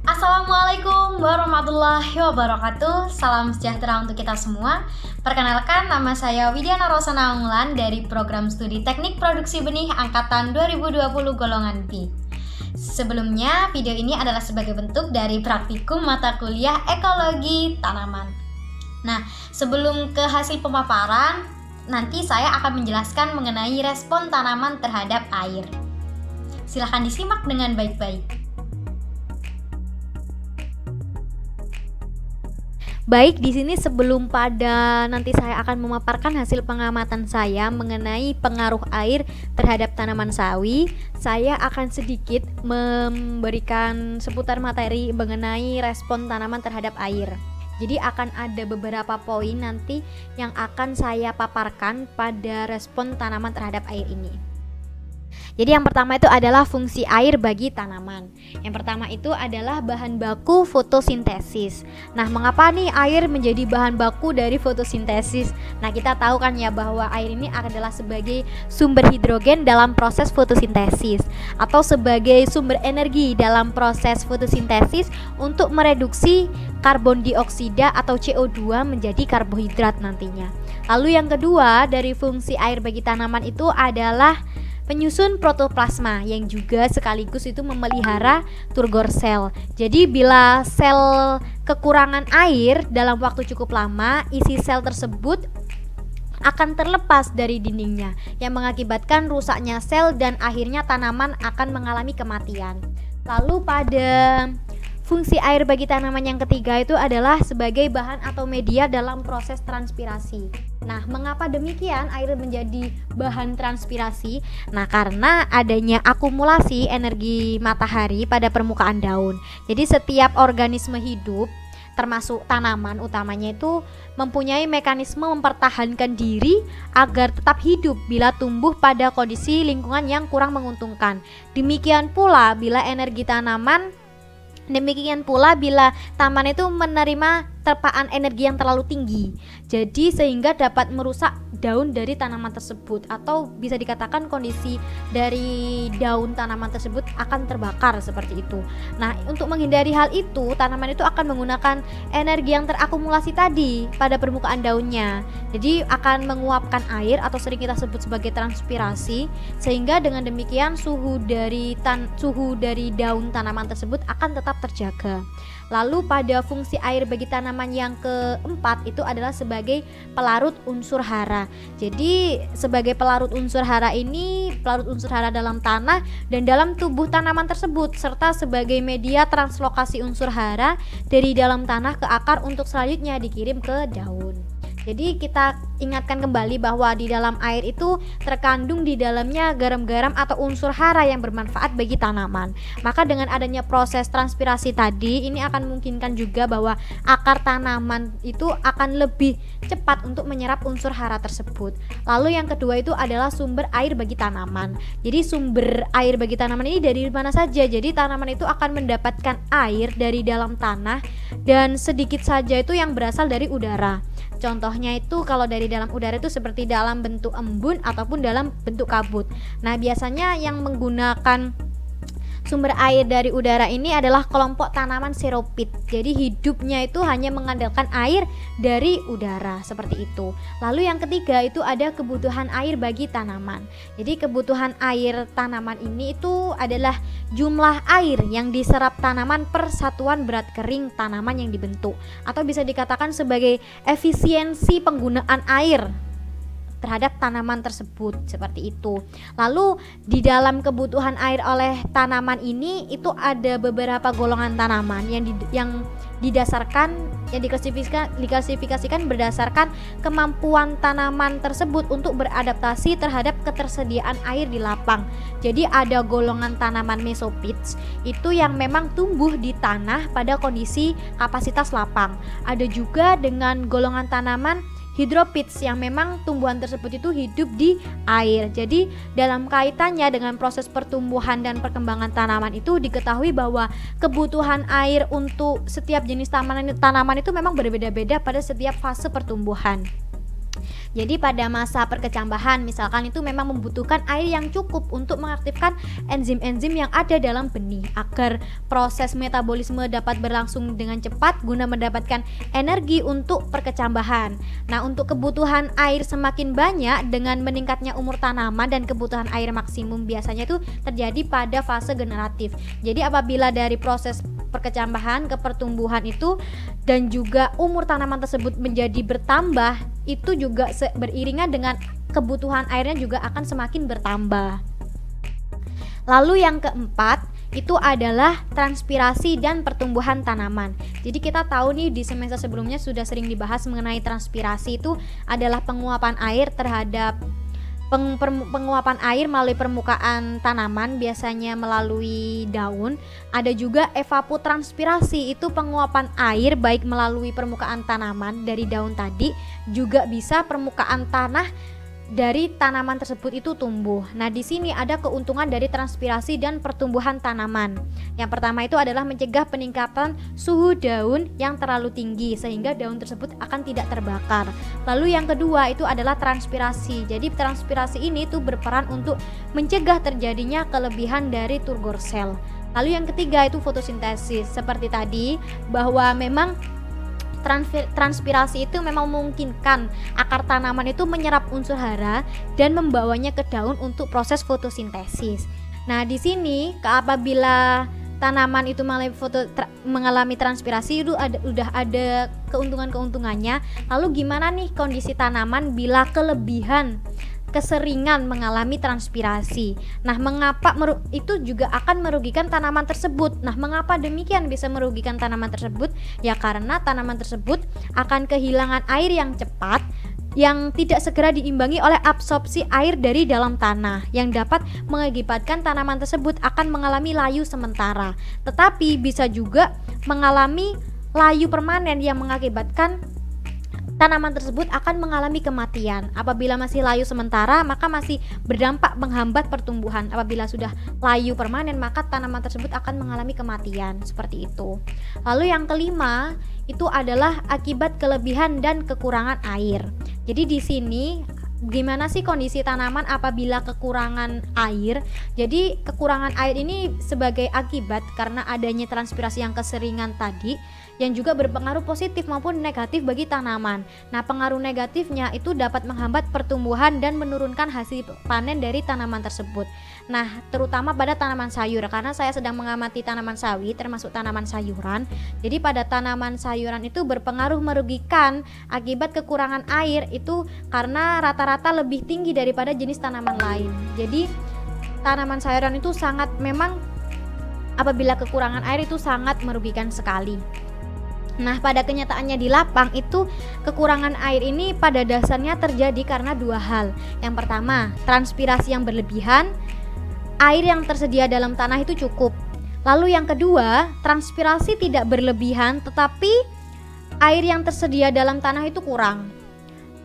Assalamualaikum warahmatullahi wabarakatuh. Salam sejahtera untuk kita semua. Perkenalkan, nama saya Widiana Rosana Unglan dari Program Studi Teknik Produksi Benih Angkatan 2020 Golongan B. Sebelumnya, video ini adalah sebagai bentuk dari praktikum mata kuliah Ekologi Tanaman. Nah, sebelum ke hasil pemaparan, nanti saya akan menjelaskan mengenai respon tanaman terhadap air. Silahkan disimak dengan baik-baik. Baik, di sini sebelum pada nanti saya akan memaparkan hasil pengamatan saya mengenai pengaruh air terhadap tanaman sawi, saya akan sedikit memberikan seputar materi mengenai respon tanaman terhadap air. Jadi akan ada beberapa poin nanti yang akan saya paparkan pada respon tanaman terhadap air ini. Jadi yang pertama itu adalah fungsi air bagi tanaman. Yang pertama itu adalah bahan baku fotosintesis. Nah, mengapa nih air menjadi bahan baku dari fotosintesis? Nah, kita tahu kan ya bahwa air ini adalah sebagai sumber hidrogen dalam proses fotosintesis atau sebagai sumber energi dalam proses fotosintesis untuk mereduksi karbon dioksida atau CO2 menjadi karbohidrat nantinya. Lalu yang kedua dari fungsi air bagi tanaman itu adalah penyusun protoplasma yang juga sekaligus itu memelihara turgor sel. Jadi bila sel kekurangan air dalam waktu cukup lama, isi sel tersebut akan terlepas dari dindingnya yang mengakibatkan rusaknya sel dan akhirnya tanaman akan mengalami kematian. Lalu pada fungsi air bagi tanaman yang ketiga itu adalah sebagai bahan atau media dalam proses transpirasi. Nah, mengapa demikian air menjadi bahan transpirasi? Nah, karena adanya akumulasi energi matahari pada permukaan daun. Jadi setiap organisme hidup termasuk tanaman utamanya itu mempunyai mekanisme mempertahankan diri agar tetap hidup bila tumbuh pada kondisi lingkungan yang kurang menguntungkan. Demikian pula bila taman itu menerima terpaan energi yang terlalu tinggi, jadi sehingga dapat merusak daun dari tanaman tersebut, atau bisa dikatakan kondisi dari daun tanaman tersebut akan terbakar seperti itu. Nah, untuk menghindari hal itu, tanaman itu akan menggunakan energi yang terakumulasi tadi pada permukaan daunnya, jadi akan menguapkan air atau sering kita sebut sebagai transpirasi, sehingga dengan demikian suhu dari daun tanaman tersebut akan tetap terjaga. Lalu pada fungsi air bagi tanaman yang keempat itu adalah sebagai pelarut unsur hara. Jadi sebagai pelarut unsur hara dalam tanah dan dalam tubuh tanaman tersebut, serta sebagai media translokasi unsur hara dari dalam tanah ke akar untuk selanjutnya dikirim ke daun. Jadi kita ingatkan kembali bahwa di dalam air itu terkandung di dalamnya garam-garam atau unsur hara yang bermanfaat bagi tanaman. Maka dengan adanya proses transpirasi tadi, ini akan memungkinkan juga bahwa akar tanaman itu akan lebih cepat untuk menyerap unsur hara tersebut. Lalu yang kedua itu adalah sumber air bagi tanaman. Jadi sumber air bagi tanaman ini dari mana saja? Jadi tanaman itu akan mendapatkan air dari dalam tanah dan sedikit saja itu yang berasal dari udara. Contohnya itu kalau dari dalam udara itu seperti dalam bentuk embun ataupun dalam bentuk kabut. Nah, biasanya yang menggunakan sumber air dari udara ini adalah kelompok tanaman xerophyt. Jadi hidupnya itu hanya mengandalkan air dari udara seperti itu. Lalu yang ketiga itu ada kebutuhan air bagi tanaman. Jadi kebutuhan air tanaman ini itu adalah jumlah air yang diserap tanaman per satuan berat kering tanaman yang dibentuk, atau bisa dikatakan sebagai efisiensi penggunaan air terhadap tanaman tersebut seperti itu. Lalu di dalam kebutuhan air oleh tanaman ini itu ada beberapa golongan tanaman yang diklasifikasikan berdasarkan kemampuan tanaman tersebut untuk beradaptasi terhadap ketersediaan air di lapang. Jadi ada golongan tanaman mesophytes itu yang memang tumbuh di tanah pada kondisi kapasitas lapang. Ada juga dengan golongan tanaman hydrophytes yang memang tumbuhan tersebut itu hidup di air. Jadi dalam kaitannya dengan proses pertumbuhan dan perkembangan tanaman itu diketahui bahwa kebutuhan air untuk setiap jenis tanaman itu memang berbeda-beda pada setiap fase pertumbuhan. Jadi pada masa perkecambahan misalkan itu memang membutuhkan air yang cukup untuk mengaktifkan enzim-enzim yang ada dalam benih agar proses metabolisme dapat berlangsung dengan cepat guna mendapatkan energi untuk perkecambahan. Nah, untuk kebutuhan air semakin banyak dengan meningkatnya umur tanaman dan kebutuhan air maksimum biasanya itu terjadi pada fase generatif. Jadi apabila dari proses perkecambahan ke pertumbuhan itu dan juga umur tanaman tersebut menjadi bertambah, itu juga beriringan dengan kebutuhan airnya juga akan semakin bertambah. Lalu yang keempat itu adalah transpirasi dan pertumbuhan tanaman. Jadi kita tahu nih di semester sebelumnya sudah sering dibahas mengenai transpirasi, itu adalah penguapan air terhadap penguapan air melalui permukaan tanaman, biasanya melalui daun. Ada juga evapotranspirasi, itu penguapan air baik melalui permukaan tanaman dari daun tadi, juga bisa permukaan tanah dari tanaman tersebut itu tumbuh. Nah, di sini ada keuntungan dari transpirasi dan pertumbuhan tanaman. Yang pertama itu adalah mencegah peningkatan suhu daun yang terlalu tinggi sehingga daun tersebut akan tidak terbakar. Lalu yang kedua itu adalah transpirasi. Jadi transpirasi ini tuh berperan untuk mencegah terjadinya kelebihan dari turgor sel. Lalu yang ketiga itu fotosintesis. Seperti tadi bahwa memang transpirasi itu memang memungkinkan akar tanaman itu menyerap unsur hara dan membawanya ke daun untuk proses fotosintesis. Nah, di sini apabila tanaman itu mengalami transpirasi itu udah ada keuntungan-keuntungannya. Lalu gimana nih kondisi tanaman bila keseringan mengalami transpirasi? Nah, mengapa itu juga akan merugikan tanaman tersebut? Nah, mengapa demikian bisa merugikan tanaman tersebut? Ya karena tanaman tersebut akan kehilangan air yang cepat yang tidak segera diimbangi oleh absorpsi air dari dalam tanah yang dapat mengakibatkan tanaman tersebut akan mengalami layu sementara. Tetapi bisa juga mengalami layu permanen yang mengakibatkan tanaman tersebut akan mengalami kematian. Apabila masih layu sementara, maka masih berdampak menghambat pertumbuhan. Apabila sudah layu permanen, maka tanaman tersebut akan mengalami kematian. Seperti itu. Lalu yang kelima, itu adalah akibat kelebihan dan kekurangan air. Jadi di sini gimana sih kondisi tanaman apabila kekurangan air? Jadi kekurangan air ini sebagai akibat karena adanya transpirasi yang keseringan tadi, yang juga berpengaruh positif maupun negatif bagi tanaman. Nah, pengaruh negatifnya itu dapat menghambat pertumbuhan dan menurunkan hasil panen dari tanaman tersebut. Nah, terutama pada tanaman sayur, karena saya sedang mengamati tanaman sawi termasuk tanaman sayuran. Jadi pada tanaman sayuran itu berpengaruh merugikan akibat kekurangan air itu karena rata-rata lebih tinggi daripada jenis tanaman lain. Jadi tanaman sayuran itu memang apabila kekurangan air itu sangat merugikan sekali. Nah, pada kenyataannya di lapang itu kekurangan air ini pada dasarnya terjadi karena dua hal. Yang pertama, transpirasi yang berlebihan, air yang tersedia dalam tanah itu cukup. Lalu yang kedua, transpirasi tidak berlebihan tetapi air yang tersedia dalam tanah itu kurang.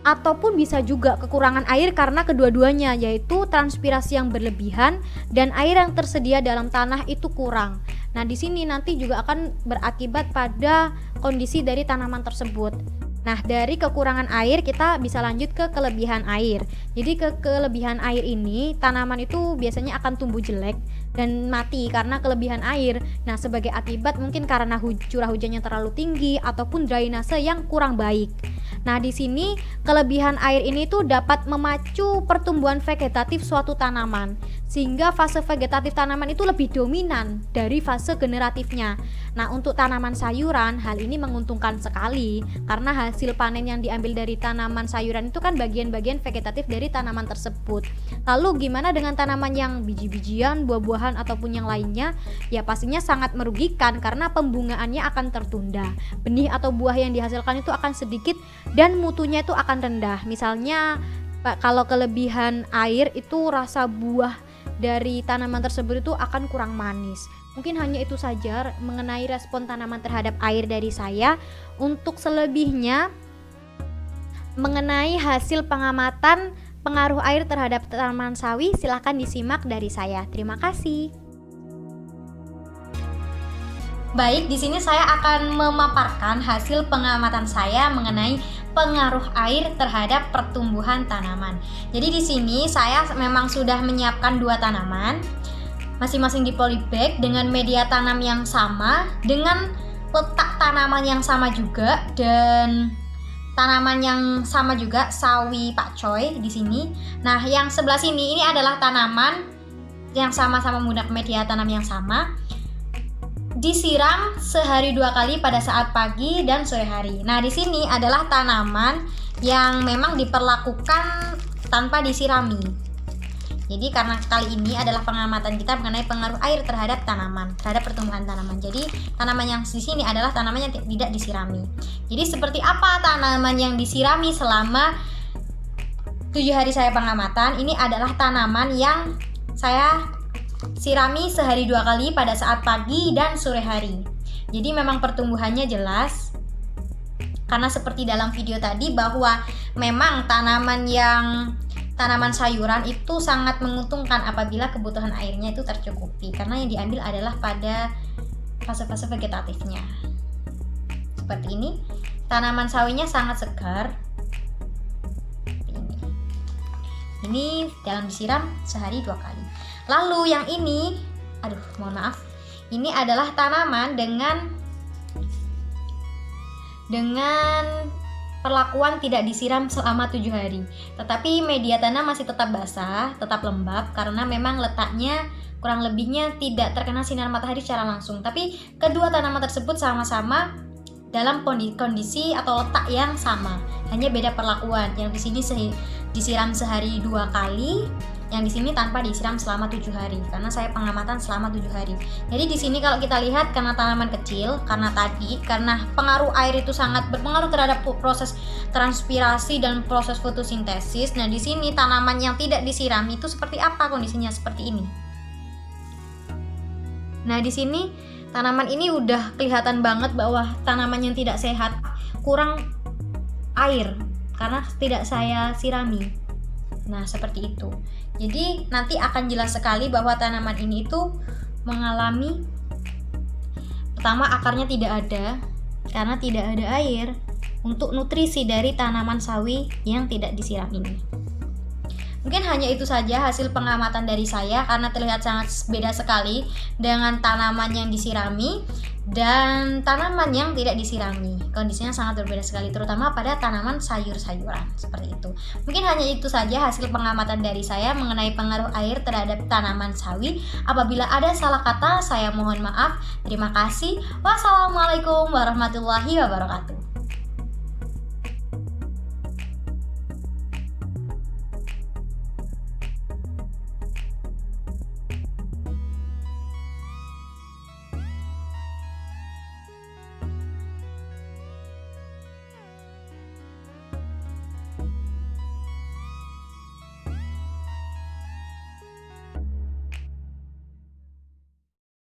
Ataupun bisa juga kekurangan air karena kedua-duanya, yaitu transpirasi yang berlebihan dan air yang tersedia dalam tanah itu kurang. Nah, di sini nanti juga akan berakibat pada kondisi dari tanaman tersebut. Nah, dari kekurangan air kita bisa lanjut ke kelebihan air. Jadi kelebihan air ini tanaman itu biasanya akan tumbuh jelek dan mati karena kelebihan air. Nah, sebagai akibat mungkin karena curah hujannya terlalu tinggi ataupun drainase yang kurang baik. Nah, di sini kelebihan air ini tuh dapat memacu pertumbuhan vegetatif suatu tanaman sehingga fase vegetatif tanaman itu lebih dominan dari fase generatifnya. Nah, untuk tanaman sayuran hal ini menguntungkan sekali karena hasil panen yang diambil dari tanaman sayuran itu kan bagian-bagian vegetatif dari tanaman tersebut. Lalu gimana dengan tanaman yang biji-bijian, buah-buahan ataupun yang lainnya? Ya pastinya sangat merugikan karena pembungaannya akan tertunda. Benih atau buah yang dihasilkan itu akan sedikit dan mutunya itu akan rendah. Misalnya kalau kelebihan air itu rasa buah dari tanaman tersebut itu akan kurang manis. Mungkin hanya itu saja mengenai respon tanaman terhadap air dari saya. Untuk selebihnya mengenai hasil pengamatan pengaruh air terhadap tanaman sawi, silahkan disimak dari saya. Terima kasih. Baik, di sini saya akan memaparkan hasil pengamatan saya mengenai pengaruh air terhadap pertumbuhan tanaman. Jadi di sini saya memang sudah menyiapkan 2 tanaman, masing-masing di polybag dengan media tanam yang sama, dengan letak tanaman yang sama juga, dan tanaman yang sama juga, sawi pakcoy di sini. Nah, yang sebelah sini ini adalah tanaman yang sama-sama menggunakan media tanam yang sama. Disiram sehari 2 kali pada saat pagi dan sore hari. Nah, di sini adalah tanaman yang memang diperlakukan tanpa disirami. Jadi karena kali ini adalah pengamatan kita mengenai pengaruh air terhadap tanaman, terhadap pertumbuhan tanaman. Jadi tanaman yang di sini adalah tanaman yang tidak disirami. Jadi seperti apa tanaman yang disirami selama 7 hari saya pengamatan? Ini adalah tanaman yang saya sirami sehari 2 kali pada saat pagi dan sore hari. Jadi memang pertumbuhannya jelas. Karena seperti dalam video tadi bahwa memang tanaman sayuran itu sangat menguntungkan apabila kebutuhan airnya itu tercukupi, karena yang diambil adalah pada fase-fase vegetatifnya. Seperti ini, tanaman sawinya sangat segar. Ini dalam disiram sehari 2 kali. Lalu yang ini, mohon maaf, ini adalah tanaman dengan perlakuan tidak disiram selama 7 hari. Tetapi media tanam masih tetap basah, tetap lembab, karena memang letaknya kurang lebihnya tidak terkena sinar matahari secara langsung. Tapi kedua tanaman tersebut sama-sama dalam kondisi atau letak yang sama, hanya beda perlakuan. Yang di sini disiram sehari 2 kali, yang di sini tanpa disiram selama 7 hari, karena saya pengamatan selama 7 hari. Jadi di sini kalau kita lihat, karena tanaman kecil, karena pengaruh air itu sangat berpengaruh terhadap proses transpirasi dan proses fotosintesis. Nah, di sini tanaman yang tidak disiram itu seperti apa kondisinya? Seperti ini. Nah, di sini tanaman ini udah kelihatan banget bahwa tanaman yang tidak sehat, kurang air karena tidak saya sirami. Nah, seperti itu. Jadi nanti akan jelas sekali bahwa tanaman ini itu mengalami, pertama, akarnya tidak ada karena tidak ada air untuk nutrisi dari tanaman sawi yang tidak disiram ini. Mungkin hanya itu saja hasil pengamatan dari saya, karena terlihat sangat beda sekali dengan tanaman yang disirami dan tanaman yang tidak disirami. Kondisinya sangat berbeda sekali, terutama pada tanaman sayur-sayuran seperti itu. Mungkin hanya itu saja hasil pengamatan dari saya mengenai pengaruh air terhadap tanaman sawi. Apabila ada salah kata, saya mohon maaf. Terima kasih. Wassalamualaikum warahmatullahi wabarakatuh.